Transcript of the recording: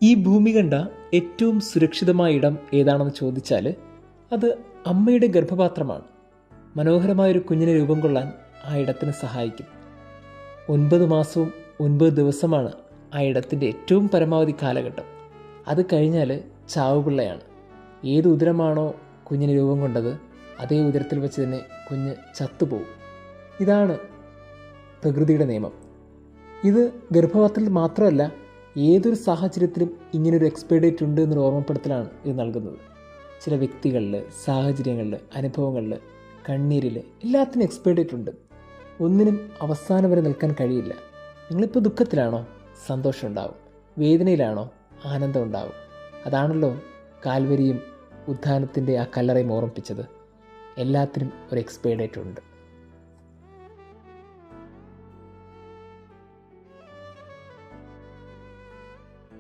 ഈ ഭൂമി കണ്ട ഏറ്റവും സുരക്ഷിതമായ ഇടം ഏതാണെന്ന് ചോദിച്ചാൽ അത് അമ്മയുടെ ഗർഭപാത്രമാണ്. മനോഹരമായൊരു കുഞ്ഞിനെ രൂപം കൊള്ളാൻ ആ ഇടത്തിന് സഹായിക്കും. 9 മാസവും 9 ദിവസമാണ് ആ ഇടത്തിൻ്റെ ഏറ്റവും പരമാവധി കാലഘട്ടം. അത് കഴിഞ്ഞാൽ ചാവുപിള്ളയാണ്. ഏത് ഉദരമാണോ കുഞ്ഞിന് രൂപം കൊണ്ടത് അതേ ഉദരത്തിൽ വെച്ച് തന്നെ കുഞ്ഞ് ചത്തുപോകും. ഇതാണ് പ്രകൃതിയുടെ നിയമം. ഇത് ഗർഭപാത്രത്തിൽ മാത്രമല്ല, ഏതൊരു സാഹചര്യത്തിലും ഇങ്ങനൊരു എക്സ്പയറി ഡേറ്റ് ഉണ്ട് എന്നൊരു ഓർമ്മപ്പെടുത്തലാണ് ഇത് നൽകുന്നത്. ചില വ്യക്തികളിൽ, സാഹചര്യങ്ങളിൽ, അനുഭവങ്ങളിൽ, കണ്ണീരിൽ എല്ലാത്തിനും എക്സ്പയറി ഡേറ്റ് ഉണ്ട്. ഒന്നിനും അവസാനം വരെ നിൽക്കാൻ കഴിയില്ല. നിങ്ങളിപ്പോൾ ദുഃഖത്തിലാണോ? സന്തോഷം ഉണ്ടാവും. വേദനയിലാണോ? ആനന്ദം ഉണ്ടാവും. അതാണല്ലോ കാൽവരിയും ഉദ്ധാനത്തിൻ്റെ ആ കല്ലറയും ഓർമ്മിപ്പിച്ചത്. എല്ലാത്തിനും ഒരു എക്സ്പയറി ഡേറ്റ് ഉണ്ട്.